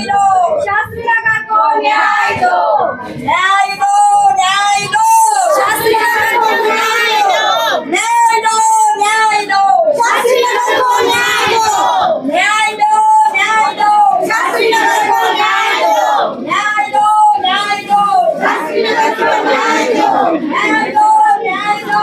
शास्त्री नगर को न्याय दो, न्याय दो, न्याय दो, शास्त्री नगर को न्याय दो, न्याय दो, न्याय दो, शास्त्री नगर को न्याय दो, न्याय दो, न्याय दो, शास्त्री नगर को न्याय दो, न्याय दो, न्याय दो, शास्त्री नगर को न्याय दो, न्याय दो, न्याय दो।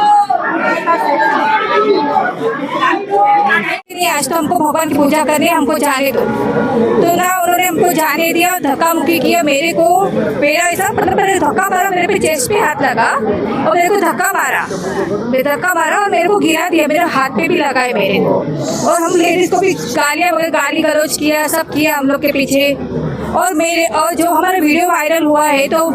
आज तो हमको भगवान की पूजा करनी है, हमको जाने दो। तो ना उन्होंने हमको जाने दिया, धक्का मुक्की किया मेरे को। मेरा ऐसा मतलब मैंने धक्का मारा, मेरे पे चेस्ट पे हाथ लगा और मेरे को धक्का मारा और मेरे को गिरा दिया, मेरे हाथ पे भी लगाए मेरे को। और हम लेडीज को भी गाली गलौज किया, सब किया हम लोग के पीछे। और जो हमारा वीडियो वायरल हुआ है तो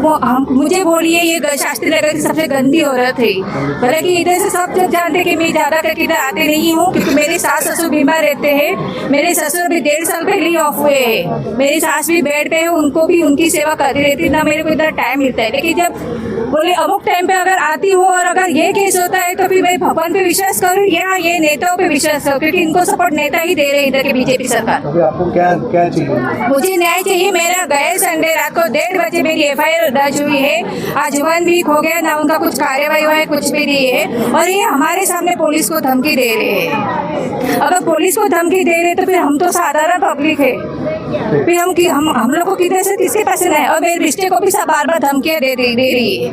मुझे बोलिए ये शास्त्री नगर की सबसे गंदी औरत है। भले कि इधर से सब जब जानते कि मैं ज़्यादा करके इधर आते नहीं हूँ, क्योंकि मेरे सास ससुर बीमार रहते हैं। मेरे ससुर भी 1.5 साल पहले ही ऑफ हुए हैं। मेरी सास भी बेड पे है, उनको भी उनकी सेवा करती रहती, ना मेरे को इधर टाइम मिलता है। लेकिन जब बोले अमुक टाइम पे अगर आती हूँ और अगर ये केस होता है तो फिर मैं भगवान पे विश्वास करूँ या ये नेताओं पे विश्वास करूँ, क्योंकि इनको सपोर्ट नेता ही दे रहे हैं इधर के बीजेपी सरकार। अभी आपको क्या चाहिए? मुझे न्याय चाहिए। मेरा गए संडे रात को 1:30 बजे मेरी FIR दर्ज हुई है। आज 1 वीक हो गया, ना उनका कुछ कार्यवाही हुआ है, कुछ भी नहीं है। और ये हमारे सामने पुलिस को धमकी दे रहे हैं। अगर पुलिस को धमकी दे रहे तो फिर हम तो साधारण पब्लिक है, फिर हम लोग को किधर से किसके पास है? और मेरे रिश्ते को भी बार बार धमकियाँ दे रही है।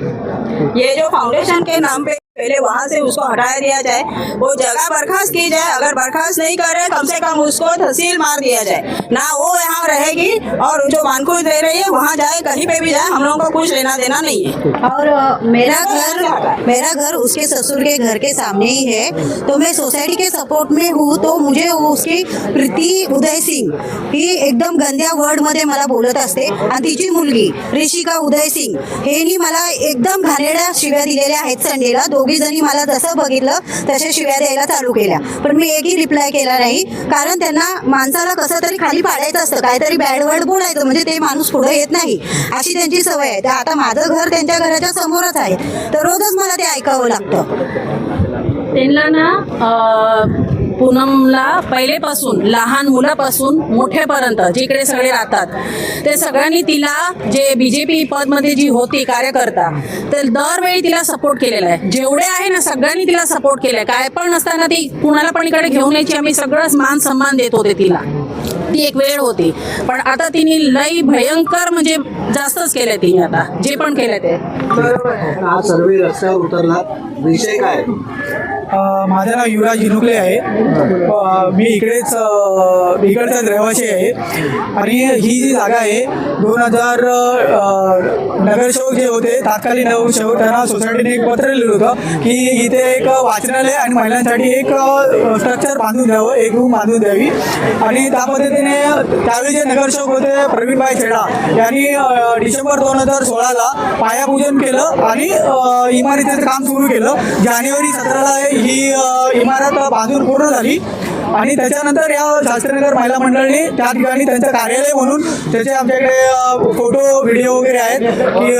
ये जो फाउंडेशन के नाम पे पहले वहाँ से उसको हटाया दिया जाए, वो जगह बर्खास्त की जाए। अगर बर्खास्त नहीं करे कम से कम उसको तहसील मार दिया जाए, ना वो यहाँ रहेगी और जो मानकुश दे रही है वहाँ जाए, कहीं पे भी जाए, हम लोगों को कुछ लेना देना नहीं है। और मेरा घर उसके ससुर के घर के सामने ही है, तो मैं सोसाइटी के सपोर्ट में हूँ। तो मुझे उसकी प्रीती उदय सिंह ही एकदम गंद्या वर्ड मध्ये मला बोलत असते आणि तिची मुलगी ऋषिका उदय सिंह हेनी मला एकदम घाणेरड्या शिव्या दिलेल्या आहेत संडेला। दोघी जणी मला जसं बघितलं तशा शिव्या द्यायला चालू केल्या, पण मी एकही रिप्लाय केला नाही, कारण त्यांना माणसाला कसं तरी खाली पाडायचं असतं, काहीतरी बॅड वर्ड बोलायचं म्हणजे ते माणूस पुढे येत नाही, अशी त्यांची सवय आहे। तर आता माझं घर त्यांच्या घराच्या समोरच आहे, तर रोजच मला ते ऐकावं लागतं। त्यांना ना पूनमला पहिलेपासून लहान मुलापासून मोठेपर्यंत जिकडे सगळे राहतात ते सगळ्यांनी तिला जे बीजेपी पदमध्ये जी होती कार्यकर्ता, तर दरवेळी तिला सपोर्ट केलेला आहे। जेवढे आहे ना सगळ्यांनी तिला सपोर्ट केलाय। काय पण नसताना ती कुणाला पण इकडे घेऊन यायची, आम्ही सगळंच मान सन्मान देत होते तिला। ती एक वेळ होती, पण आता तिने लई भयंकर म्हणजे जास्तच केलंय तिने आता जे पण केलंय ते। आज सर्व रस्त्यावर उतरला, विषय काय? माझं नाव युवराज इनुकले आहे। मी इकडचाच रहिवासी आहे आणि ही जी जागा आहे 2000 नगरसेवक जे होते, तात्कालीन नगरसेवक, त्यांना सोसायटीने एक पत्र लिहिलं होतं की इथे एक वाचनालय आणि महिलांसाठी एक स्ट्रक्चर बांधून द्यावं, एक रूम बांधून द्यावी। आणि त्या पद्धतीने त्यावेळी जे नगरसेवक होते प्रवीणभाई छेडा यांनी डिसेंबर 2016ला पायापूजन केलं आणि इमारतीचं काम सुरू केलं। जानेवारी 17ला ही इमारत बांधून पूर्ण झाली आणि त्याच्यानंतर या शास्त्रीनगर महिला मंडळाने त्या ठिकाणी त्यांचं कार्यालय म्हणून, त्याचे आमच्याकडे फोटो व्हिडिओ वगैरे आहेत की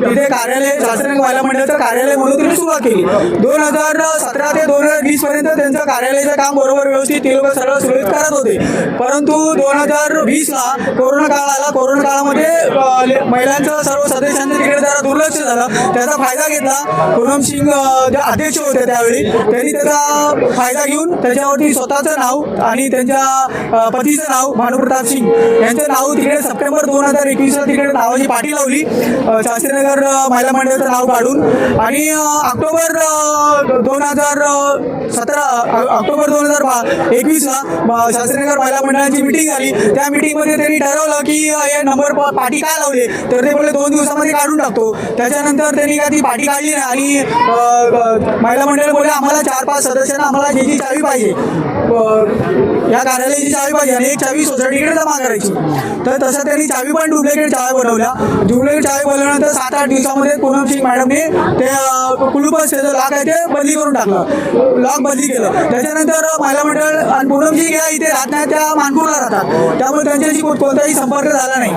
तिथे कार्यालय शास्त्रीनगर महिला मंडळाचं कार्यालय म्हणून तिने सुरुवात केली। 2017 ते 2020 पर्यंत त्यांचं कार्यालयाचं काम बरोबर व्यवस्थित ते लोक सगळं सुरळीत करत होते, परंतु 2020ला कोरोना काळ आला। कोरोना काळामध्ये महिलांचं सर्व सदस्यांचं तिकडे जरा दुर्लक्ष झालं, त्याचा फायदा घेतला पूनम सिंग जे अध्यक्ष होते त्यावेळी, त्यांनी त्याचा फायदा घेऊन त्याच्यावरती स्वतःचं नाव आणि त्यांच्या पतीचं नाव भानुप्रताप सिंग यांचं नाव तिकडे सप्टेंबर 2021ला तिकडे नावाची पाठी लावली शास्त्रीनगर महिला मंडळाचं नाव काढून। आणि ऑक्टोबर 2021ला शास्त्रीनगर महिला मंडळाची मिटिंग झाली। त्या मिटिंगमध्ये त्यांनी ठरवलं की हे नंबर पाठी काय लावले, तर ते बोलले 2 दिवसामध्ये काढून टाकतो। त्याच्यानंतर त्यांनी काय ती पाठी काढली नाही आणि महिला मंडळ बोलले आम्हाला 4-5 सदस्यांना आम्हाला ज्याची चावी पाहिजे, या कार्यालयाची चावी पाहिजे आणि एक चावी सोसायटीकडे जमा करायची। तर तसं त्यांनी चावी पण डुप्लिकेट चावी बनवल्या। डुप्लिकेट चावी बनवल्यानंतर 7-8 दिवसामध्ये पूनम सिंग मॅडमने ते कुलूपच त्याचं लॉक आहे ते बदली करून टाकलं, लॉक बदली केलं। त्याच्यानंतर महिला मंडळ आणि पूनम सिंग या इथे राहत नाही, त्या मानपूरला राहतात, त्यामुळे त्यांच्याशी कोणताही संपर्क झाला नाही।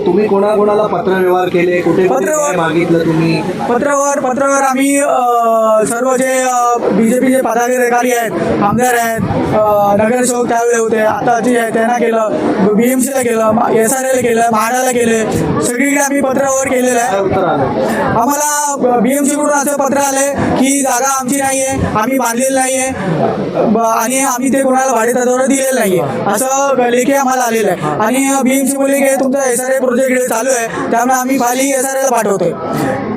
तुम्ही कोणाकोणाला पत्रव्यवहार केले, कुठे मागितलं तुम्ही? पत्रावर आम्ही सर्व जे बीजेपीचे पदाधिकारी आहेत, आमदार आहेत, आहेत. नगरसेवक त्यावेळी होते, आता जे आहे त्यांना केलं, BMCला केलं, SRAला केलं, म्हाडाला केले, सगळीकडे आम्ही पत्रावर केलेलं आहे. काय उत्तर आलं? आम्हाला BMC कडून असं पत्र आले की जागा आमची नाही आहे, आम्ही बांधलेली नाही आहे आणि आम्ही ते कोणाला भाडेतत्त्वावर दिलेलं नाही आहे, असं लेखी आम्हाला आलेलं आहे. आणि BMC बोलले की तुमचा SRA प्रोजेक्ट चालू आहे, त्यामुळे आम्ही फायली SRAला पाठवतोय.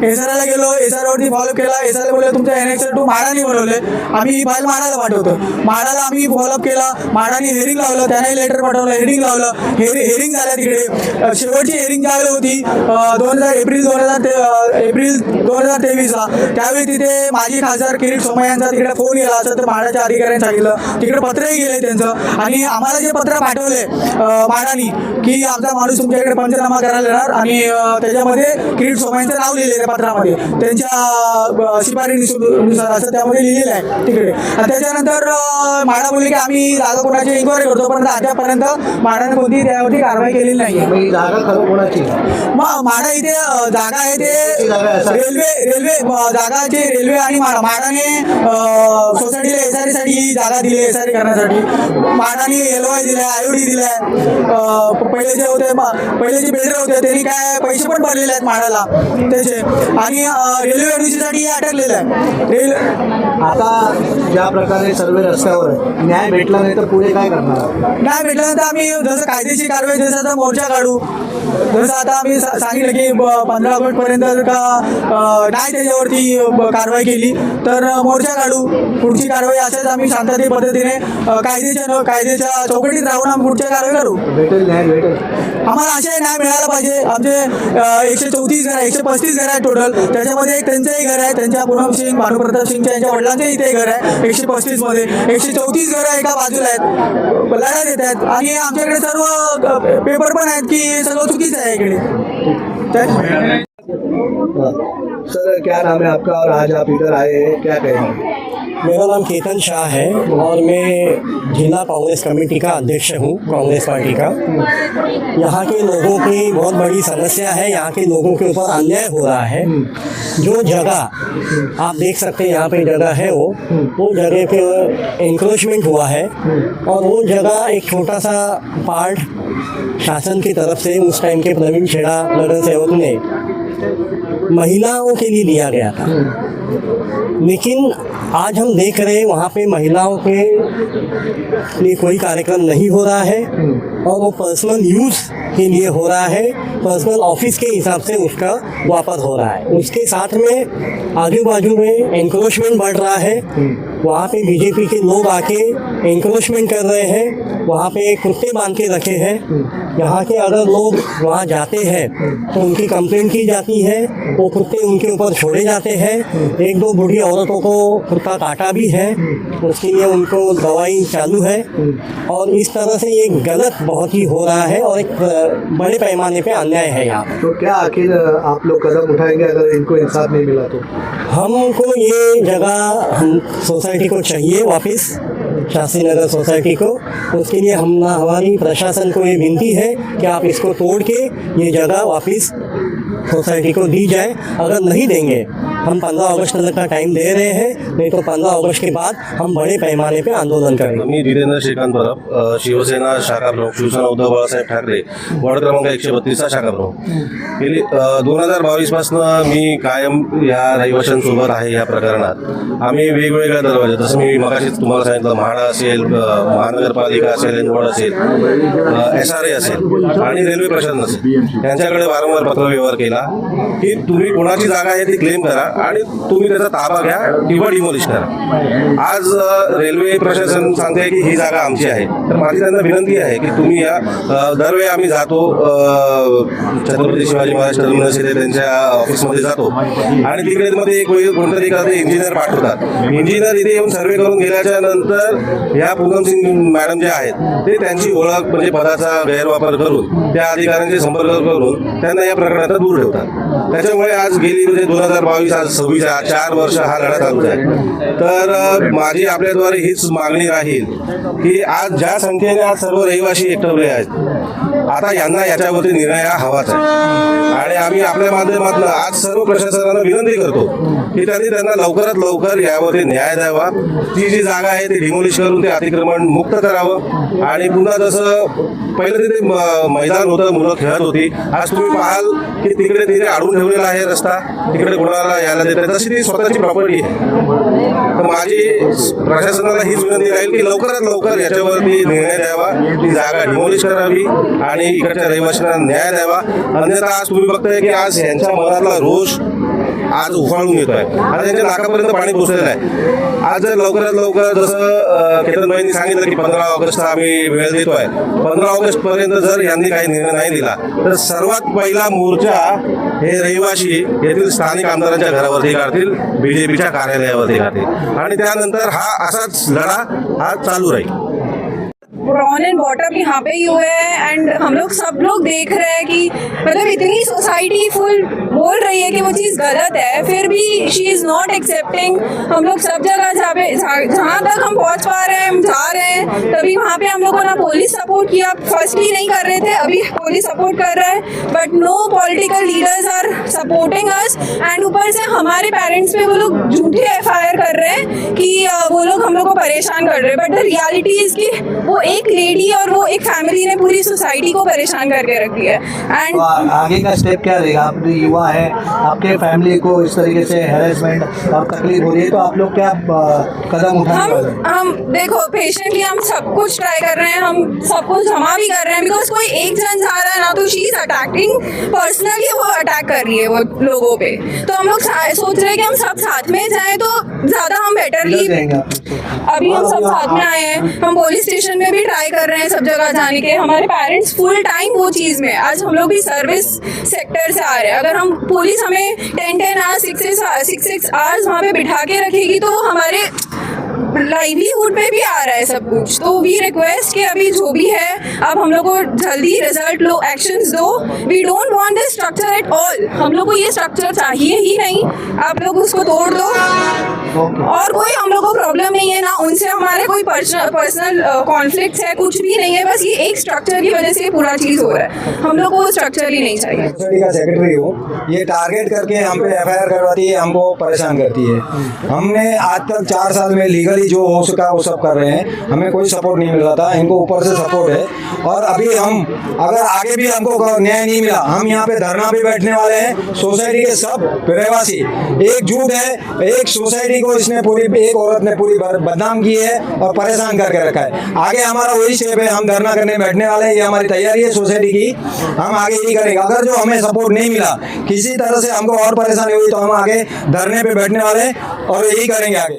SRAला गेलो, SRAवरती फॉलोअप केला. SRA बोलले तुमच्या NX2 म्हाडाने बनवले, आम्ही ही फाईल म्हाडाला पाठवतो. म्हाडाला आम्ही फॉलोअप केला, म्हाडाने हेरिंग लावलं, त्याने लेटर पाठवलं, हेरिंग लावलं, हेरिंग झाल्या तिकडे. शेवटची हेरिंग ज्यावेळी होती एप्रिल 2023ला, त्यावेळी तिथे माजी खासदार किरीट सोमय्या यांचा तिकडे फोन गेला असं तर म्हाडाच्या अधिकाऱ्यांनी सांगितलं. तिकडे पत्रही गेले त्यांचं, आणि आम्हाला जे पत्र पाठवले म्हाडानी की आमचा माणूस तुमच्याकडे पंचनामा करायला येणार, आणि त्याच्यामध्ये किरीट सोमय्यांचं नाव लिहिलेलं आहे पत्रामध्ये, त्यांच्या शिफारशीनुसार असं त्यामध्ये लिहिलेलं आहे तिकडे. आणि त्याच्यानंतर म्हाडा बोलले की आम्ही जागा कोणाची इन्क्वायरी करतो, पण अद्यापर्यंत म्हाडाने कोणती त्यावरती कारवाई केलेली नाही आहे. मग ही जागा खरं कोणाची? मग म्हाडा इथे जागा आहे ते रेल्वे जागाची, रेल्वे आणि म्हाडाने सोसायटीला SRA साठी ही जागा दिली, SRA करण्यासाठी. म्हाडाने LOI दिलाय, IOD दिलाय. पहिले जे होते, पहिले जे बिल्डर होते त्यांनी काय पैसे पण भरलेले आहेत म्हाडाला त्याचे, आणि रेल्वे एनओसीसाठी अटकलेलं आहे. आता ज्या प्रकारे सर्व रस्त्यावर आहे, न्याय भेटला नाही तर पुढे काय करणार? नाही भेटल्यानंतर आम्ही जसं कायदेशीर कारवाई, जसं आता मोर्चा काढू, जसं आता आम्ही सांगितलं की 15 ऑगस्टपर्यंत जर का नाही त्याच्यावरती कारवाई केली तर मोर्चा काढू. पुढची कारवाई अशाच आम्ही शांतते पद्धतीने कायद्याच्या चौकटीत राहून आम्ही पुढची कारवाई करू. भेटेल, न्याय भेटेल. आम्हाला असे न्याय मिळाला पाहिजे. आमचे 134 घर आहे, 135 घर आहे टोटल, त्याच्यामध्ये एक त्यांचंही घर आहे, त्यांच्या पूनम सिंग, भानुप्रताप सिंगच्या यांच्या वडिलांचंही इथे घर आहे 135 मध्ये. 134 घरं एका बाजूला आहेत, लढा देत आहेत, आणि आमच्याकडे सर्व पेपर पण आहेत की सगळं चुकीचं आहे इकडे. सर, क्या नाम है आपका और आज आप इधर आए हैं, क्या कहेंगे? मेरा नाम केतन शाह है और मैं जिला कांग्रेस कमेटी का अध्यक्ष हूँ, कांग्रेस पार्टी का। यहाँ के लोगों की बहुत बड़ी समस्या है, यहाँ के लोगों के ऊपर अन्याय हो रहा है। जो जगह आप देख सकते हैं यहाँ पे जगह है, वो जगह पे इंक्रोचमेंट हुआ है, और वो जगह एक छोटा सा पार्ट शासन की तरफ से उस टाइम के प्रवीण छेड़ा नगर सेवक ने महिलाओं के लिए लिया गया था। लेकिन आज हम देख रहे हैं वहाँ पे महिलाओं के लिए कोई कार्यक्रम नहीं हो रहा है, और वो पर्सनल यूज़ के लिए हो रहा है, पर्सनल ऑफिस के हिसाब से उसका वापर हो रहा है। उसके साथ में आजू बाजू में एनक्रोचमेंट बढ़ रहा है, वहाँ पे बीजेपी के लोग आके एनक्रोचमेंट कर रहे हैं, वहाँ पे कुत्ते बांध के रखे हैं। यहाँ के अगर लोग वहाँ जाते हैं तो उनकी कंप्लेंट की जाती है, वो कुत्ते उनके ऊपर छोड़े जाते हैं। एक दो बूढ़ी औरतों को कुत्ता काटा भी है, उसके लिए उनको दवाई चालू है, और इस तरह से ये गलत बहुत ही हो रहा है, और एक बड़े पैमाने पे अन्याय है यहाँ। तो क्या आखिर आप लोग कदम उठाएंगे अगर इनको इंसाफ नहीं मिला तो? हमको ये जगह हम सोसाइटी को चाहिए वापस, शास्त्री नगर सोसाइटी को। उसके लिए हमारी प्रशासन को ये विनती है कि आप इसको तोड़ के ये जगह वापस सोसाइटी को दी जाए। अगर नहीं देंगे, हम 15 अगस्त तक का टाइम दे रहे हैं, नहीं तो 15 अगस्त के बाद हम बड़े पैमाने पे आंदोलन करेंगे। मी जितेंद्र श्रीकांत परब, शिवसेना शाखा प्रमुख, शिवसेना उद्धव बाळासाहेब ठाकरे, वार्ड क्रमांक 132चा शाखा प्रमुख। गेली 2022 पासून मी कायम या रहिवाशांसोबत आहे या प्रकरणात। आम्ही वेगवेगळ्या दरवाजे, जसं मी मगाशीच तुम्हाला सांगितलं, म्हाडा असेल, महानगरपालिका असेल, एनवॉर्ड असेल, SRA असेल आणि रेल्वे प्रशासन असेल, त्यांच्याकडे वारंवार पत्रव्यवहार केला की तुम्ही कोणाची जागा आहे ती क्लेम करा आणि तुम्ही त्याचा ताबा घ्या किंवा डिमोलिश करा। आज रेल्वे प्रशासन सांगते की ही जागा आमची आहे, तर माझी त्यांना विनंती आहे की तुम्ही या दरवेळी आम्ही जातो छत्रपती शिवाजी महाराज टर्मिनस येथे त्यांच्या ऑफिसमध्ये जातो, आणि तिकडे मध्ये कोणतरी एखादे इंजिनियर पाठवतात। इंजिनियर इथे येऊन सर्वे करून गेल्याच्या नंतर या पूनम सिंग मॅडम जे आहेत ते त्यांची ओळख म्हणजे पदाचा गैरवापर करून त्या अधिकाऱ्यांचे संपर्क करून त्यांना या प्रकरणात दूर ठेवतात। त्याच्यामुळे आज गेली म्हणजे 2022 आज 4 वर्ष हा लढा चालूच आहे. तर माझी आपल्याद्वारे हीच मागणी राहील की आज ज्या संख्येने आज सर्व रहिवासी एकटवले आहेत, आता यांना याच्यावरती निर्णय हा हवाच आहे. आणि आम्ही आपल्या माध्यमातून आज सर्व प्रशासनाला विनंती करतो की त्यांनी त्यांना लवकरात लवकर यावरती न्याय द्यावा. ती जी जागा आहे ती डिमोलिश करून ते अतिक्रमण मुक्त करावं आणि पुन्हा जसं पहिलं तिथे मैदान होतं, मुलं खेळत होती, आज तुम्ही पाहाल की तिथे अडवून ठेवलेला आहे रस्ता, तिकडे कोणाला यायला देत तशी ती स्वतःची प्रॉपर्टी आहे. तर माझी प्रशासनाला हीच विनंती राहील की लवकरात लवकर याच्यावरती निर्णय द्यावा, ती जागा डिमोलिश करावी आणि इकडच्या रहिवाशांना न्याय द्यावा. अन्यथा आज तुम्ही बघताय की आज यांच्या मनातला रोष आज उफाळून येतोय, आज त्यांच्या नाकापर्यंत पाणी पोचलेलं आहे. आज जर लवकरात लवकर जसं केतनबाईंनी सांगितलं की 15 ऑगस्टला आम्ही वेळ देतोय, 15 ऑगस्ट पर्यंत जर यांनी काही निर्णय नाही दिला तर सर्वात पहिला मोर्चा हे रहिवाशी येथील स्थानिक आमदारांच्या घरावरती काढतील, बीजेपीच्या कार्यालयावरती काढतील आणि त्यानंतर हा असाच लढा हा चालू राहील. ब्राउन एंड बॉटम यहाँ पे ही हुए हैं एंड हम लोग सब लोग देख रहे हैं कि मतलब इतनी सोसाइटी फुल बोल रही है कि वो चीज़ गलत है, फिर भी शी इज़ नॉट एक्सेप्टिंग. हम लोग सब जगह जहाँ तक हम पहुँच पा रहे हैं हम जा रहे हैं. तभी वहाँ पे हम लोगों ने पुलिस सपोर्ट किया, फर्स्टली नहीं कर रहे थे, अभी पुलिस सपोर्ट कर रहा है, but no political leaders are supporting us. And ऊपर से हमारे पेरेंट्स पे वो लोग झूठे FIR कर रहे हैं कि वो लोग हम लोग को परेशान कर रहे हैं, बट द रियलिटी इज़ कि वो एक लेडी और वो एक फैमिली ने पूरी सोसाइटी को परेशान करके रखी है. एंड आगे का स्टेप क्या रहेगा? आप युवा है, आपके फैमिली को इस तरीके से हैरेसमेंट और तकलीफ हो रही है, तो आप लोग क्या कदम उठाने वाले हैं? हम देखो पेशेंटली हम सब कुछ ट्राई कर रहे हैं, हम सब कुछ जमा भी कर रहे हैं, बिकॉज कोई एक जन जा रहा है ना तो शी इज अटैकिंग पर्सनली, वो अटैक कर रही है वो लोगों पे. तो हम लोग सोच रहे हैं कि हम सब साथ में जाएं तो ज़्यादा हम बेटरली. अभी हम सब साथ में आए हैं, हम पुलिस स्टेशन में भी ट्राई कर रहे हैं सब जगह जाने के. हमारे पेरेंट्स फुल टाइम वो चीज़ में, आज हम लोग भी सर्विस सेक्टर से आ रहे हैं. अगर हम पुलिस हमें 10 आवर्स 6 आवर्स वहाँ पे बिठा के रखेगी तो हमारे लाइवलीहुड पे भी आ रहा है सब कुछ. तो वी रिक्वेस्ट कि अभी जो भी है अब हम लोग को जल्दी रिजल्ट लो, एक्शंस दो. We don't want this structure at all. हम लोग को ये स्ट्रक्चर चाहिए ही नहीं, आप लोग उसको तोड़ दो. और कोई हम लोग को प्रॉब्लम नहीं है ना उनसे, हमारे कोई पर्सनल कॉन्फ्लिक्ट है, कुछ भी नहीं है. बस ये एक स्ट्रक्चर की वजह से ये पूरा चीज़ हो रहा है. हम लोग को वो स्ट्रक्चर ही नहीं चाहिए. सोसाइटी का सेक्रेटरी हूँ, ये टारगेट करके हम पे FIR करवाती है, हमको परेशान करती है. हमने आज तक 4 साल में लीगली जो हो सका वो सब कर रहे हैं, हमें कोई सपोर्ट नहीं मिल रहा था, इनको ऊपर से सपोर्ट है. और अभी हम अगर आगे भी हमको न्याय नहीं मिला, हम यहाँ पे धरना भी बैठने वाले हैं. सोसाइटी के सब रहवासी एकजुट है. एक सोसाइटी को इसने पूरी, एक औरत ने पूरी बदनाम की है और परेशान करके रखा है. आगे हमारा वही स्टेप है, हम धरना करने बैठने वाले हैं. ये हमारी तैयारी है सोसाइटी की, हम आगे यही करेंगे. अगर जो हमें सपोर्ट नहीं मिला, किसी तरह से हमको और परेशानी हुई तो हम आगे धरने पे बैठने वाले हैं और यही करेंगे आगे.